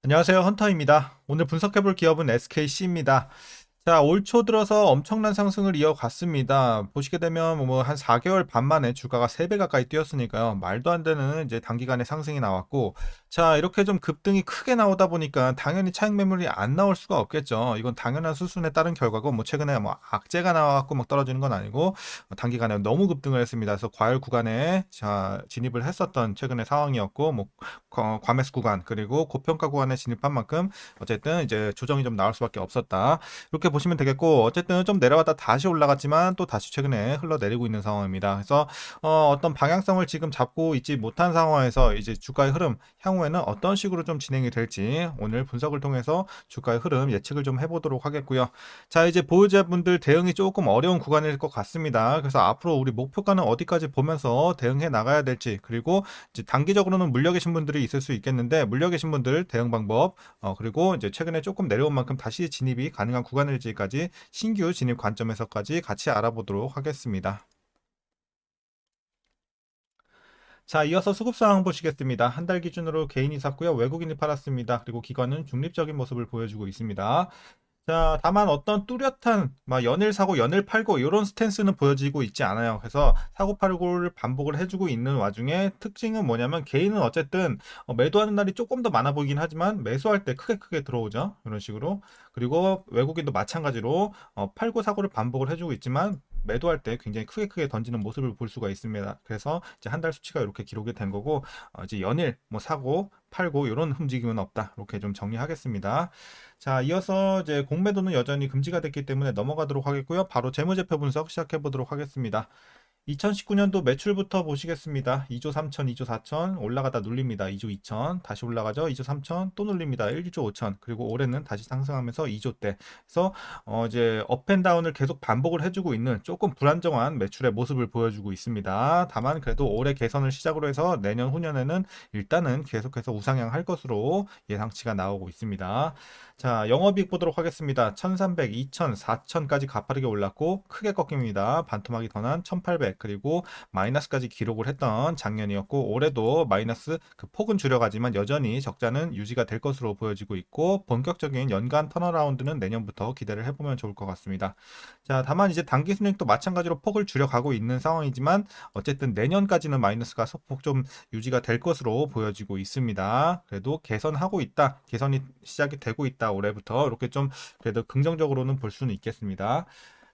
안녕하세요. 헌터입니다. 오늘 분석해볼 기업은 SKC입니다. 자, 올 초 들어서 엄청난 상승을 이어갔습니다. 보시게 되면 뭐 한 4개월 반 만에 주가가 3배 가까이 뛰었으니까요. 말도 안 되는 이제 단기간에 상승이 나왔고, 자, 이렇게 좀 급등이 크게 나오다 보니까 당연히 차익 매물이 안 나올 수가 없겠죠. 이건 당연한 수순에 따른 결과고, 뭐 최근에 뭐 악재가 나와갖고 막 떨어지는 건 아니고, 단기간에 너무 급등을 했습니다. 그래서 과열 구간에 자, 진입을 했었던 최근의 상황이었고, 뭐 과매수 구간 그리고 고평가 구간에 진입한 만큼 어쨌든 이제 조정이 좀 나올 수밖에 없었다. 이렇게 보시면 되겠고, 어쨌든 좀 내려왔다 다시 올라갔지만 또 다시 최근에 흘러내리고 있는 상황입니다. 그래서 어떤 방향성을 지금 잡고 있지 못한 상황에서 이제 주가의 흐름 향후에는 어떤 식으로 좀 진행이 될지 오늘 분석을 통해서 주가의 흐름 예측을 좀 해보도록 하겠고요. 자, 이제 보유자분들 대응이 조금 어려운 구간일 것 같습니다. 그래서 앞으로 우리 목표가는 어디까지 보면서 대응해 나가야 될지, 그리고 이제 단기적으로는 물려 계신 분들이 있을 수 있겠는데, 물려 계신 분들 대응 방법, 그리고 이제 최근에 조금 내려온 만큼 다시 진입이 가능한 구간일지까지 신규 진입 관점에서까지 같이 알아보도록 하겠습니다. 자, 이어서 수급 상황 보시겠습니다. 한 달 기준으로 개인이 샀고요. 외국인이 팔았습니다. 그리고 기관은 중립적인 모습을 보여주고 있습니다. 자, 다만 어떤 뚜렷한 막 연일 사고 연일 팔고 이런 스탠스는 보여지고 있지 않아요. 그래서 사고 팔고를 반복을 해주고 있는 와중에 특징은 뭐냐면, 개인은 어쨌든 매도하는 날이 조금 더 많아 보이긴 하지만 매수할 때 크게 들어오죠. 이런 식으로. 그리고 외국인도 마찬가지로 팔고 사고를 반복을 해주고 있지만 매도할 때 굉장히 크게 던지는 모습을 볼 수가 있습니다. 그래서 이제 한 달 수치가 이렇게 기록이 된 거고, 이제 연일 뭐 사고 팔고 이런 움직임은 없다. 이렇게 좀 정리하겠습니다. 자, 이어서 이제 공매도는 여전히 금지가 됐기 때문에 넘어가도록 하겠고요. 바로 재무제표 분석 시작해 보도록 하겠습니다. 2019년도 매출부터 보시겠습니다. 2조 3천, 2조 4천 올라가다 눌립니다. 2조 2천 다시 올라가죠. 2조 3천 또 눌립니다. 1조 5천, 그리고 올해는 다시 상승하면서 2조대. 그래서 이제 업앤다운을 계속 반복을 해주고 있는 조금 불안정한 매출의 모습을 보여주고 있습니다. 다만 그래도 올해 개선을 시작으로 해서 내년 후년에는 일단은 계속해서 우상향 할 것으로 예상치가 나오고 있습니다. 자, 영업이익 보도록 하겠습니다. 1300, 2000, 4000까지 가파르게 올랐고 크게 꺾입니다. 반토막이 더 난 1800, 그리고 마이너스까지 기록을 했던 작년이었고, 올해도 마이너스 그 폭은 줄여가지만 여전히 적자는 유지가 될 것으로 보여지고 있고, 본격적인 연간 턴어라운드는 내년부터 기대를 해보면 좋을 것 같습니다. 자, 다만 이제 단기 순이익도 마찬가지로 폭을 줄여가고 있는 상황이지만 어쨌든 내년까지는 마이너스가 소폭 좀 유지가 될 것으로 보여지고 있습니다. 그래도 개선하고 있다, 개선이 시작이 되고 있다 올해부터, 이렇게 좀 그래도 긍정적으로는 볼 수는 있겠습니다.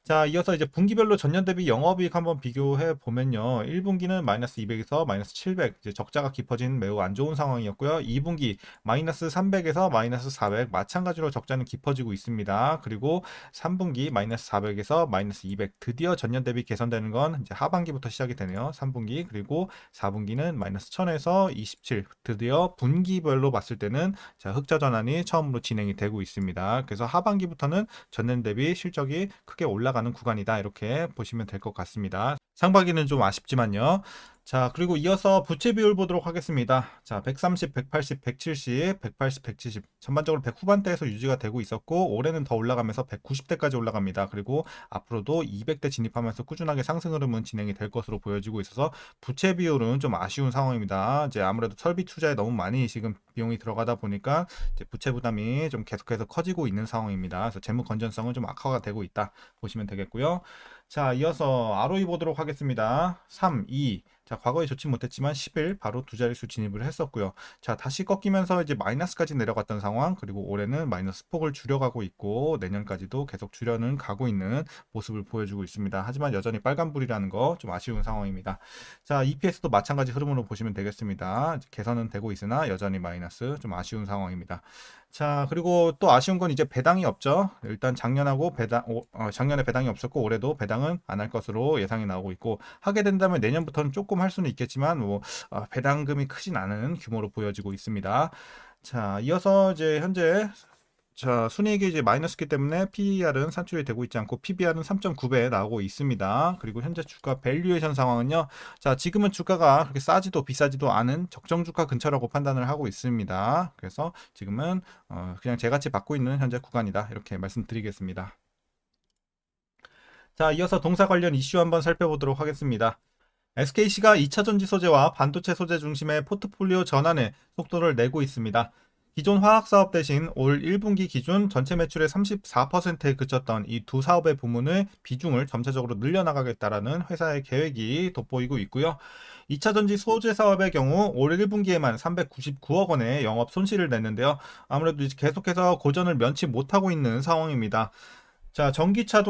자, 이어서 이제 분기별로 전년 대비 영업이익 한번 비교해 보면요. 1분기는 마이너스 200에서 마이너스 700, 이제 적자가 깊어진 매우 안 좋은 상황이었고요. 2분기 마이너스 300에서 마이너스 400, 마찬가지로 적자는 깊어지고 있습니다. 그리고 3분기 마이너스 400에서 마이너스 200, 드디어 전년 대비 개선되는 건 이제 하반기부터 시작이 되네요. 3분기, 그리고 4분기는 마이너스 1000에서 27, 드디어 분기별로 봤을 때는 자, 흑자 전환이 처음으로 진행이 되고 있습니다. 그래서 하반기부터는 전년 대비 실적이 크게 올라가는 구간이다, 이렇게 보시면 될 것 같습니다. 상반기는 좀 아쉽지만요. 자, 그리고 이어서 부채 비율 보도록 하겠습니다. 자, 130, 180, 170, 180, 170 전반적으로 100 후반대에서 유지가 되고 있었고, 올해는 더 올라가면서 190대까지 올라갑니다. 그리고 앞으로도 200대 진입하면서 꾸준하게 상승 흐름은 진행이 될 것으로 보여지고 있어서 부채 비율은 좀 아쉬운 상황입니다. 이제 아무래도 설비 투자에 너무 많이 지금 비용이 들어가다 보니까 이제 부채 부담이 좀 계속해서 커지고 있는 상황입니다. 그래서 재무 건전성은 좀 악화가 되고 있다 보시면 되겠고요. 자, 이어서 ROE 보도록 하겠습니다. 3, 2. 자, 과거에 좋지 못했지만 10일 바로 두 자릿수 진입을 했었고요. 자, 다시 꺾이면서 이제 마이너스까지 내려갔던 상황, 그리고 올해는 마이너스 폭을 줄여가고 있고 내년까지도 계속 줄여는 가고 있는 모습을 보여주고 있습니다. 하지만 여전히 빨간불이라는 거 좀 아쉬운 상황입니다. 자, EPS도 마찬가지 흐름으로 보시면 되겠습니다. 개선은 되고 있으나 여전히 마이너스, 좀 아쉬운 상황입니다. 자, 그리고 또 아쉬운 건 이제 배당이 없죠. 일단 작년하고 작년에 배당이 없었고 올해도 배당은 안 할 것으로 예상이 나오고 있고, 하게 된다면 내년부터는 조금 할 수는 있겠지만 뭐 배당금이 크진 않은 규모로 보여지고 있습니다. 자, 이어서 이제 현재 자, 순이익이 이제 마이너스기 때문에 PER은 산출이 되고 있지 않고 PBR은 3.9배 나오고 있습니다. 그리고 현재 주가 밸류에이션 상황은요. 자, 지금은 주가가 그렇게 싸지도 비싸지도 않은 적정 주가 근처라고 판단을 하고 있습니다. 그래서 지금은 그냥 제가치 받고 있는 현재 구간이다, 이렇게 말씀드리겠습니다. 자, 이어서 동사 관련 이슈 한번 살펴보도록 하겠습니다. SKC가 2차 전지 소재와 반도체 소재 중심의 포트폴리오 전환에 속도를 내고 있습니다. 기존 화학 사업 대신 올 1분기 기준 전체 매출의 34%에 그쳤던 이 두 사업의 부문의 비중을 점차적으로 늘려나가겠다라는 회사의 계획이 돋보이고 있고요. 2차 전지 소재 사업의 경우 올 1분기에만 399억 원의 영업 손실을 냈는데요. 아무래도 이제 계속해서 고전을 면치 못하고 있는 상황입니다. 자, 전기차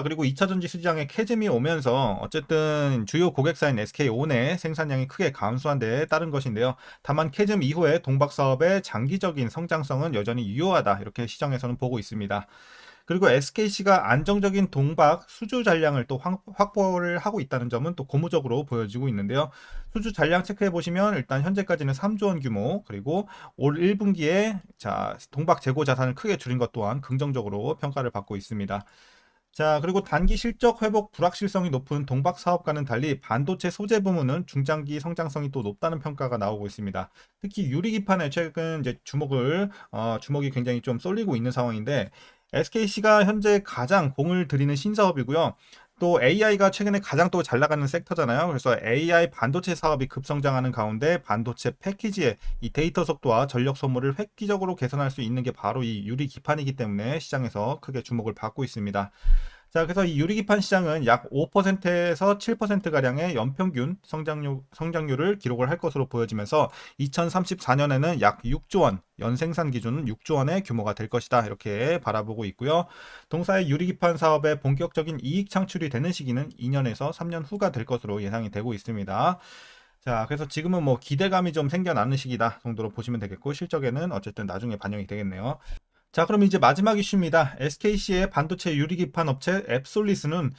그리고 2차 전지 시장에 캐즘이 오면서 어쨌든 주요 고객사인 SK온의 생산량이 크게 감소한 데 따른 것인데요. 다만 캐즘 이후에 동박 사업의 장기적인 성장성은 여전히 유효하다. 이렇게 시장에서는 보고 있습니다. 그리고 SKC가 안정적인 동박 수주 잔량을 또 확보를 하고 있다는 점은 또 고무적으로 보여지고 있는데요. 수주 잔량 체크해 보시면 일단 현재까지는 3조 원 규모, 그리고 올 1분기에 자, 동박 재고 자산을 크게 줄인 것 또한 긍정적으로 평가를 받고 있습니다. 자, 그리고 단기 실적 회복 불확실성이 높은 동박 사업과는 달리 반도체 소재 부문은 중장기 성장성이 또 높다는 평가가 나오고 있습니다. 특히 유리기판에 최근 이제 주목이 굉장히 좀 쏠리고 있는 상황인데, SKC가 현재 가장 공을 들이는 신사업이고요. 또 AI가 최근에 가장 또 잘 나가는 섹터잖아요. 그래서 AI 반도체 사업이 급성장하는 가운데 반도체 패키지의 이 데이터 속도와 전력 소모를 획기적으로 개선할 수 있는 게 바로 이 유리 기판이기 때문에 시장에서 크게 주목을 받고 있습니다. 자, 그래서 이 유리기판 시장은 약 5%에서 7%가량의 연평균 성장률을 기록을 할 것으로 보여지면서 2034년에는 약 6조 원, 연생산 기준은 6조 원의 규모가 될 것이다. 이렇게 바라보고 있고요. 동사의 유리기판 사업의 본격적인 이익 창출이 되는 시기는 2년에서 3년 후가 될 것으로 예상이 되고 있습니다. 자, 그래서 지금은 뭐 기대감이 좀 생겨나는 시기다 정도로 보시면 되겠고, 실적에는 어쨌든 나중에 반영이 되겠네요. 자, 그럼 이제 마지막 이슈입니다. SKC의 반도체 유리기판 업체 앱솔리스는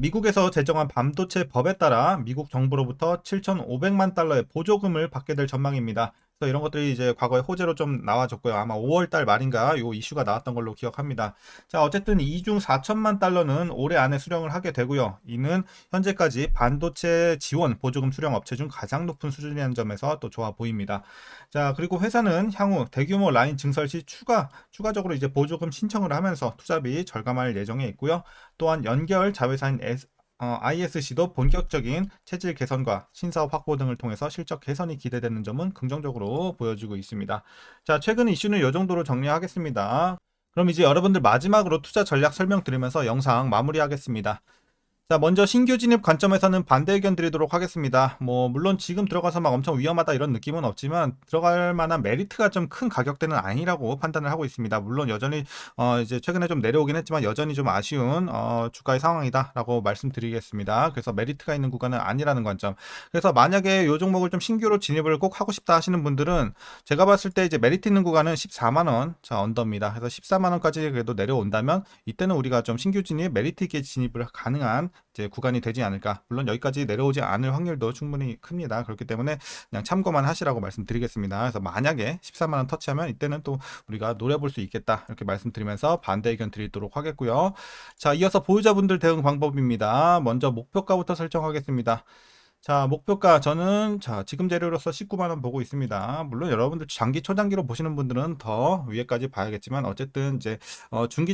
미국에서 제정한 반도체 법에 따라 미국 정부로부터 7,500만 달러의 보조금을 받게 될 전망입니다. 그래서 이런 것들이 이제 과거에 호재로 좀 나와줬고요. 아마 5월 달 말인가 요 이슈가 나왔던 걸로 기억합니다. 자, 어쨌든 이 중 4천만 달러는 올해 안에 수령을 하게 되고요. 이는 현재까지 반도체 지원 보조금 수령 업체 중 가장 높은 수준이라는 점에서 또 좋아 보입니다. 자, 그리고 회사는 향후 대규모 라인 증설 시 추가적으로 이제 보조금 신청을 하면서 투자비 절감할 예정에 있고요. 또한 연결 자회사인 ISC도 본격적인 체질 개선과 신사업 확보 등을 통해서 실적 개선이 기대되는 점은 긍정적으로 보여지고 있습니다. 자, 최근 이슈는 이 정도로 정리하겠습니다. 그럼 이제 여러분들 마지막으로 투자 전략 설명드리면서 영상 마무리하겠습니다. 자, 먼저 신규 진입 관점에서는 반대 의견 드리도록 하겠습니다. 물론 지금 들어가서 막 엄청 위험하다 이런 느낌은 없지만 들어갈 만한 메리트가 좀 큰 가격대는 아니라고 판단을 하고 있습니다. 물론 여전히 이제 최근에 좀 내려오긴 했지만 여전히 좀 아쉬운 주가의 상황이다라고 말씀드리겠습니다. 그래서 메리트가 있는 구간은 아니라는 관점. 그래서 만약에 이 종목을 좀 신규로 진입을 꼭 하고 싶다 하시는 분들은 제가 봤을 때 이제 메리트 있는 구간은 14만 원, 자, 언더입니다. 그래서 14만 원까지 그래도 내려온다면 이때는 우리가 좀 신규 진입, 메리트 있게 진입을 가능한 이제 구간이 되지 않을까. 물론 여기까지 내려오지 않을 확률도 충분히 큽니다. 그렇기 때문에 그냥 참고만 하시라고 말씀드리겠습니다. 그래서 만약에 14만 원 터치하면 이때는 또 우리가 노려볼 수 있겠다. 이렇게 말씀드리면서 반대 의견 드리도록 하겠고요. 자, 이어서 보유자분들 대응 방법입니다. 먼저 목표가부터 설정하겠습니다. 자, 목표가 저는 지금 재료로서 19만 원 보고 있습니다. 물론 여러분들 장기 초장기로 보시는 분들은 더 위에까지 봐야겠지만 어쨌든 이제 중기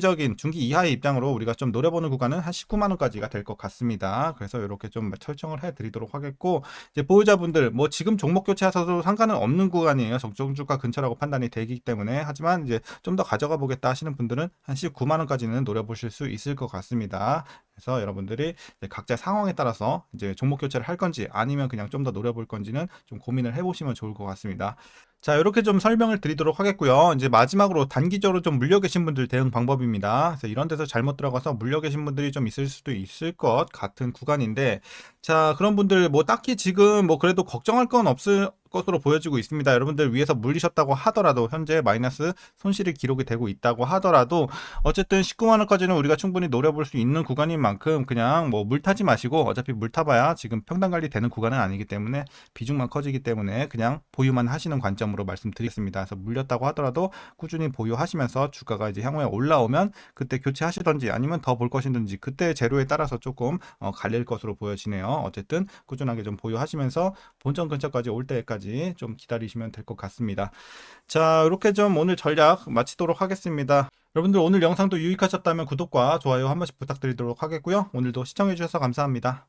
이하의 입장으로 우리가 좀 노려보는 구간은 한 19만 원까지가 될 것 같습니다. 그래서 이렇게 좀 설정을 해 드리도록 하겠고, 이제 보유자분들 뭐 지금 종목 교체하셔도 상관은 없는 구간이에요. 적정주가 근처라고 판단이 되기 때문에. 하지만 이제 좀 더 가져가 보겠다 하시는 분들은 한 19만 원까지는 노려보실 수 있을 것 같습니다. 그래서 여러분들이 각자 상황에 따라서 이제 종목 교체를 할 건지 아니면 그냥 좀 더 노려볼 건지는 좀 고민을 해보시면 좋을 것 같습니다. 자, 이렇게 좀 설명을 드리도록 하겠고요. 이제 마지막으로 단기적으로 좀 물려 계신 분들 대응 방법입니다. 그래서 이런 데서 잘못 들어가서 물려 계신 분들이 좀 있을 수도 있을 것 같은 구간인데, 자, 그런 분들 뭐 딱히 지금 뭐 그래도 걱정할 건 없을 것으로 보여지고 있습니다. 여러분들 위에서 물리셨다고 하더라도 현재 마이너스 손실이 기록이 되고 있다고 하더라도 어쨌든 19만 원까지는 우리가 충분히 노려볼 수 있는 구간인 만큼 그냥 뭐 물 타지 마시고, 어차피 물 타봐야 지금 평단 관리 되는 구간은 아니기 때문에 비중만 커지기 때문에 그냥 보유만 하시는 관점으로 말씀드리겠습니다. 그래서 물렸다고 하더라도 꾸준히 보유하시면서 주가가 이제 향후에 올라오면 그때 교체하시던지 아니면 더 볼 것이든지 그때 재료에 따라서 조금 갈릴 것으로 보여지네요. 어쨌든 꾸준하게 좀 보유하시면서 본전 근처까지 올 때까지 좀 기다리시면 될 것 같습니다. 자, 이렇게 좀 오늘 전략 마치도록 하겠습니다. 여러분들 오늘 영상도 유익하셨다면 구독과 좋아요 한 번씩 부탁드리도록 하겠고요. 오늘도 시청해주셔서 감사합니다.